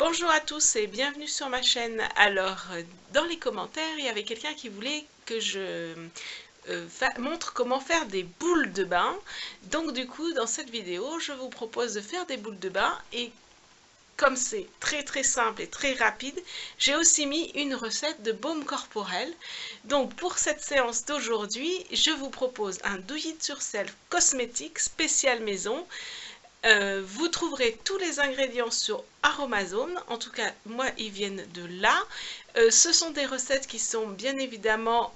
Bonjour à tous et bienvenue sur ma chaîne. Alors, dans les commentaires, il y avait quelqu'un qui voulait que je montre comment faire des boules de bain. Donc du coup, dans cette vidéo, je vous propose de faire des boules de bain et comme c'est très simple et très rapide, j'ai aussi mis une recette de baume corporel. Donc pour cette séance d'aujourd'hui, je vous propose un do it yourself cosmétique spécial maison. Vous trouverez tous les ingrédients sur Aromazone, en tout cas moi ils viennent de là. Ce sont des recettes qui sont bien évidemment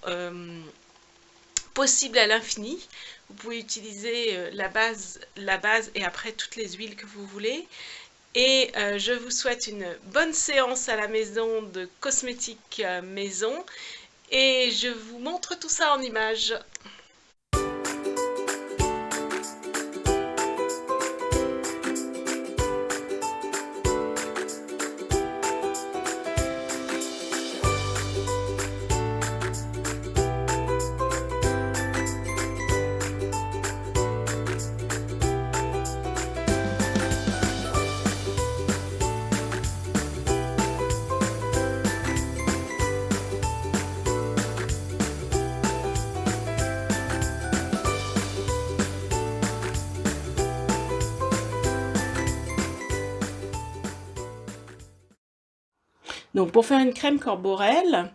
possibles à l'infini. Vous pouvez utiliser la base et après toutes les huiles que vous voulez. Et je vous souhaite une bonne séance à la maison de cosmétiques maison et je vous montre tout ça en images. Donc pour faire une crème corporelle,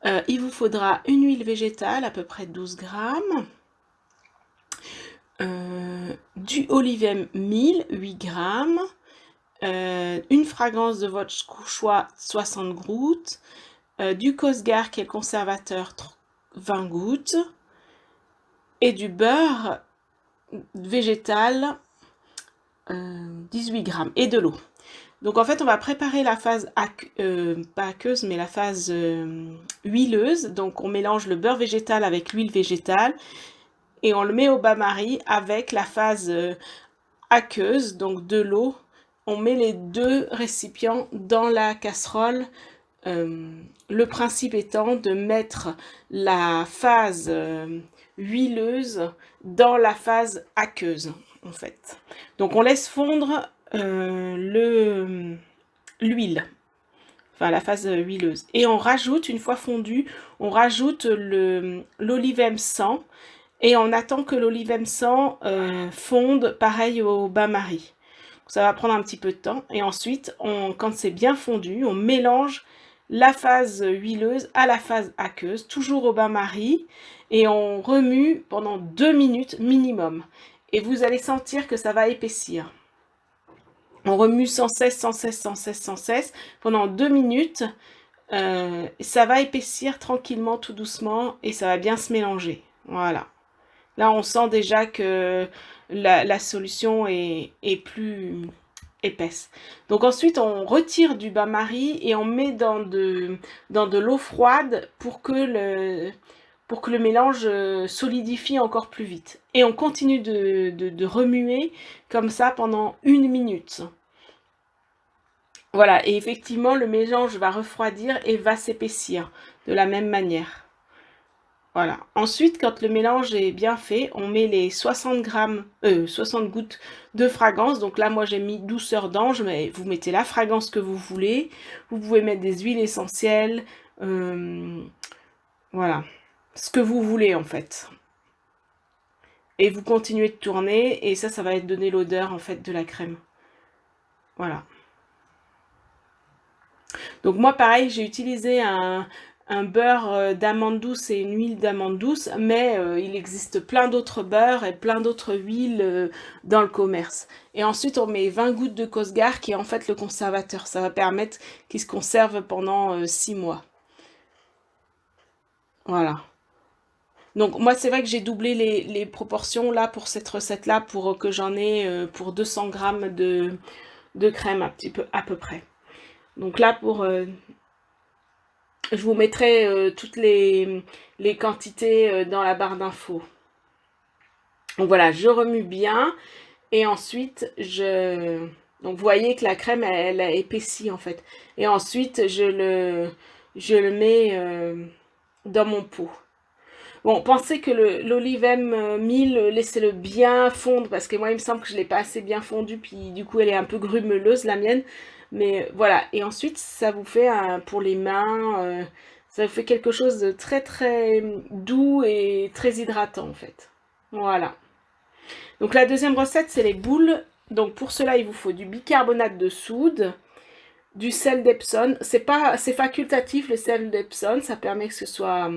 il vous faudra une huile végétale, à peu près 12 grammes, du Olivem 1000, 8 grammes, une fragrance de votre choix, 60 gouttes, du Cosgar qui est le conservateur, 20 gouttes, et du beurre végétal, 18 grammes, et de l'eau. Donc en fait, on va préparer la phase, pas aqueuse, mais la phase huileuse. Donc on mélange le beurre végétal avec l'huile végétale et on le met au bain-marie avec la phase aqueuse, donc de l'eau. On met les deux récipients dans la casserole. Le principe étant de mettre la phase huileuse dans la phase aqueuse, en fait. Donc on laisse fondre l'huile, enfin la phase huileuse. Et on rajoute, une fois fondu, on rajoute l'olivem 100 et on attend que l'olivem 100 fonde, pareil au bain-marie. Ça va prendre un petit peu de temps. Et ensuite, quand c'est bien fondu, on mélange la phase huileuse à la phase aqueuse, toujours au bain-marie, et on remue pendant 2 minutes minimum. Et vous allez sentir que ça va épaissir. On remue sans cesse pendant 2 minutes. Ça va épaissir tranquillement, tout doucement, et ça va bien se mélanger. Voilà. Là, on sent déjà que la solution est plus épaisse. Donc ensuite, on retire du bain-marie et on met dans de l'eau froide pour que le mélange solidifie encore plus vite. Et on continue de remuer comme ça pendant 1 minute. Voilà, et effectivement, le mélange va refroidir et va s'épaissir de la même manière. Voilà. Ensuite, quand le mélange est bien fait, on met les 60 gouttes de fragrance. Donc là, moi, j'ai mis douceur d'ange, mais vous mettez la fragrance que vous voulez. Vous pouvez mettre des huiles essentielles. Voilà. Ce que vous voulez, en fait. Et vous continuez de tourner. Et ça va donner l'odeur, en fait, de la crème. Voilà. Donc moi, pareil, j'ai utilisé un beurre d'amande douce et une huile d'amande douce, mais il existe plein d'autres beurres et plein d'autres huiles dans le commerce. Et ensuite, on met 20 gouttes de Cosgar qui est en fait le conservateur. Ça va permettre qu'il se conserve pendant 6 mois. Voilà. Donc moi, c'est vrai que j'ai doublé les proportions là pour cette recette-là pour que j'en ai pour 200 grammes de crème, un petit peu à peu près. Donc là, je vous mettrai toutes les quantités dans la barre d'infos. Donc voilà, je remue bien et ensuite donc vous voyez que la crème elle a épaissi en fait. Et ensuite je le mets dans mon pot. Bon, pensez que l'olivem 1000, laissez-le bien fondre, parce que moi, il me semble que je ne l'ai pas assez bien fondu, puis du coup, elle est un peu grumeleuse, la mienne. Mais voilà, et ensuite, ça vous fait, pour les mains, ça vous fait quelque chose de très, très doux et très hydratant, en fait. Voilà. Donc, la deuxième recette, c'est les boules. Donc, pour cela, il vous faut du bicarbonate de soude, du sel d'Epsom. C'est facultatif, le sel d'Epsom, ça permet que ce soit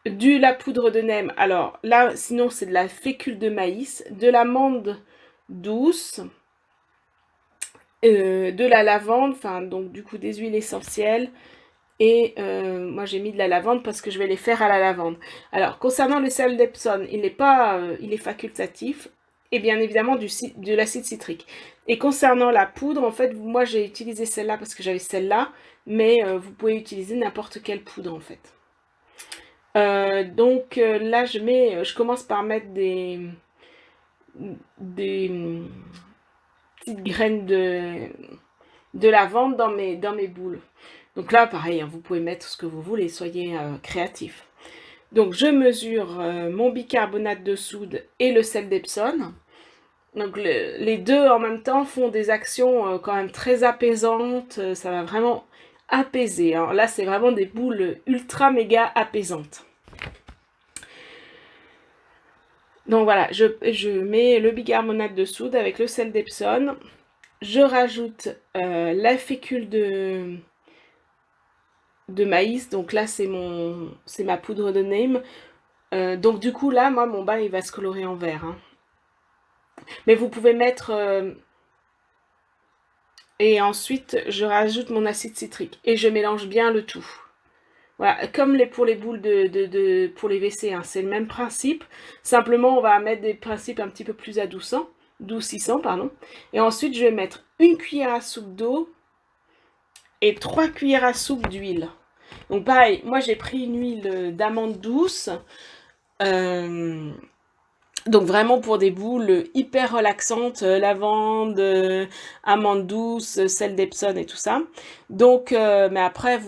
la poudre de nem. Alors là, sinon, c'est de la fécule de maïs, de l'amande douce, de la lavande, enfin, donc du coup, des huiles essentielles. Et moi, j'ai mis de la lavande parce que je vais les faire à la lavande. Alors, concernant le sel d'Epsom, il est facultatif. Et bien évidemment, de l'acide citrique. Et concernant la poudre, en fait, moi, j'ai utilisé celle-là parce que j'avais celle-là. Mais vous pouvez utiliser n'importe quelle poudre, en fait. Donc là, je commence par mettre des petites graines de lavande dans mes boules. Donc là, pareil, hein, vous pouvez mettre ce que vous voulez, soyez créatifs. Donc je mesure mon bicarbonate de soude et le sel d'Epsom. Donc les deux en même temps font des actions quand même très apaisantes. Ça va vraiment apaiser, hein. Là, c'est vraiment des boules ultra méga apaisantes. Donc voilà, je mets le bicarbonate de soude avec le sel d'Epsom. Je rajoute la fécule de maïs. Donc là, c'est ma poudre de neem. Donc du coup, là, moi, mon bain, il va se colorer en vert, hein. Mais vous pouvez mettre... et ensuite, je rajoute mon acide citrique. Et je mélange bien le tout. Voilà, comme pour les boules pour les WC, hein, c'est le même principe. Simplement, on va mettre des principes un petit peu plus adoucissants, pardon. Et ensuite, je vais mettre une cuillère à soupe d'eau et 3 cuillères à soupe d'huile. Donc pareil, moi j'ai pris une huile d'amande douce. Donc vraiment pour des boules hyper relaxantes, lavande, amande douce, sel d'Epsom et tout ça. Donc, mais après,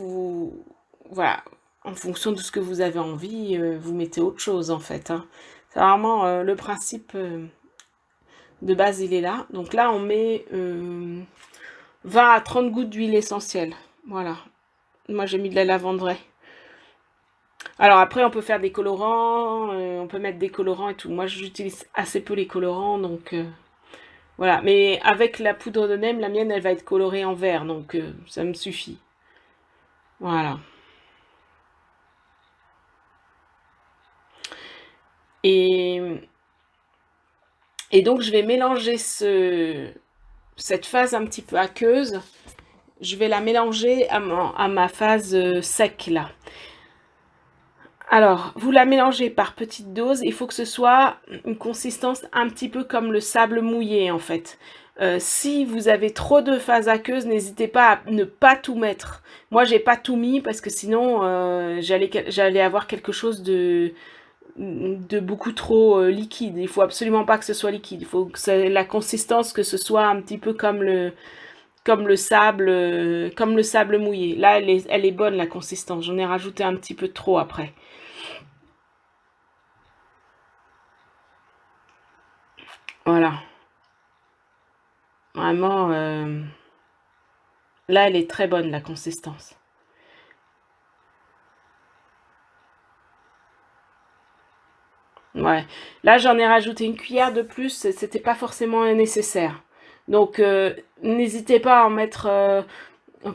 voilà, en fonction de ce que vous avez envie, vous mettez autre chose en fait, hein. C'est vraiment le principe de base, il est là. Donc là, on met 20 à 30 gouttes d'huile essentielle. Voilà. Moi, j'ai mis de la lavanderaie. Alors après, on peut faire des colorants, on peut mettre des colorants et tout. Moi, j'utilise assez peu les colorants, donc voilà. Mais avec la poudre de nem, la mienne, elle va être colorée en vert, donc ça me suffit. Voilà. Et donc, je vais mélanger cette phase un petit peu aqueuse. Je vais la mélanger à ma phase sec, là. Alors, vous la mélangez par petites doses. Il faut que ce soit une consistance un petit peu comme le sable mouillé, en fait. Si vous avez trop de phase aqueuse, n'hésitez pas à ne pas tout mettre. Moi, j'ai pas tout mis parce que sinon, j'allais avoir quelque chose de beaucoup trop liquide. Il faut absolument pas que ce soit liquide. Il faut que la consistance, que ce soit un petit peu comme le sable mouillé. Là, elle est bonne, la consistance. J'en ai rajouté un petit peu trop après. Voilà. Vraiment, là, elle est très bonne, la consistance. Ouais. Là, j'en ai rajouté une cuillère de plus. C'était pas forcément nécessaire. Donc, n'hésitez pas à en mettre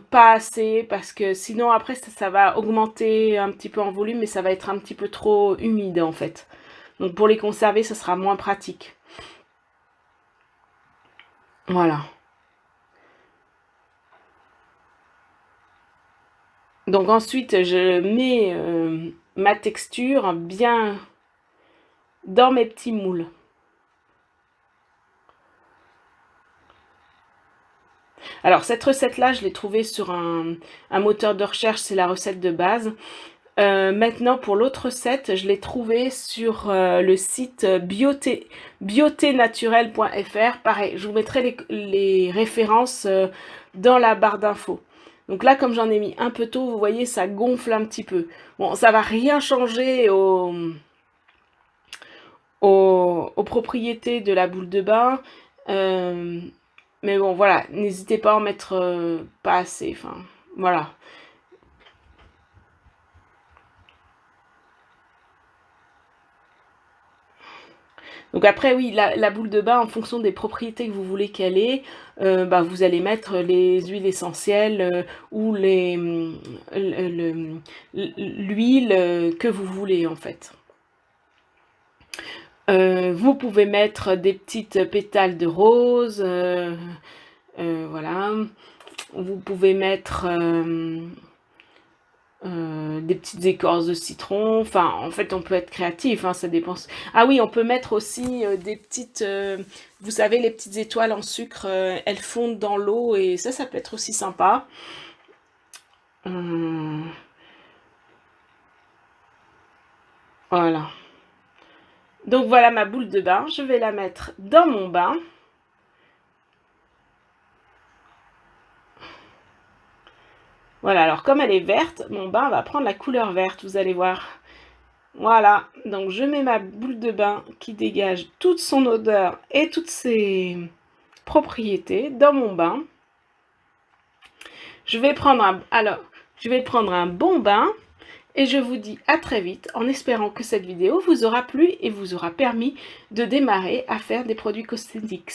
pas assez parce que sinon, après, ça va augmenter un petit peu en volume mais ça va être un petit peu trop humide, en fait. Donc, pour les conserver, ça sera moins pratique. Voilà. Donc ensuite, je mets ma texture bien dans mes petits moules. Alors cette recette-là, je l'ai trouvée sur un moteur de recherche, c'est la recette de base. Maintenant, pour l'autre recette, je l'ai trouvée sur le site bioténaturel.fr. Pareil, je vous mettrai les références dans la barre d'infos. Donc là, comme j'en ai mis un peu tôt, vous voyez, ça gonfle un petit peu. Bon, ça va rien changer aux propriétés de la boule de bain. Mais bon, voilà, n'hésitez pas à en mettre pas assez. Enfin, voilà. Donc après, oui, la boule de bain, en fonction des propriétés que vous voulez qu'elle ait, bah, vous allez mettre les huiles essentielles ou l'huile que vous voulez, en fait. Vous pouvez mettre des petites pétales de rose, voilà. Vous pouvez mettre des petites écorces de citron. Enfin, en fait, on peut être créatif, hein, ça dépend. Ah oui, on peut mettre aussi des petites, vous savez, les petites étoiles en sucre, elles fondent dans l'eau et ça peut être aussi sympa. Voilà. Donc voilà ma boule de bain. Je vais la mettre dans mon bain. Voilà, alors comme elle est verte, mon bain va prendre la couleur verte, vous allez voir. Voilà, donc je mets ma boule de bain qui dégage toute son odeur et toutes ses propriétés dans mon bain. Je vais prendre un bon bain et je vous dis à très vite en espérant que cette vidéo vous aura plu et vous aura permis de démarrer à faire des produits cosmétiques.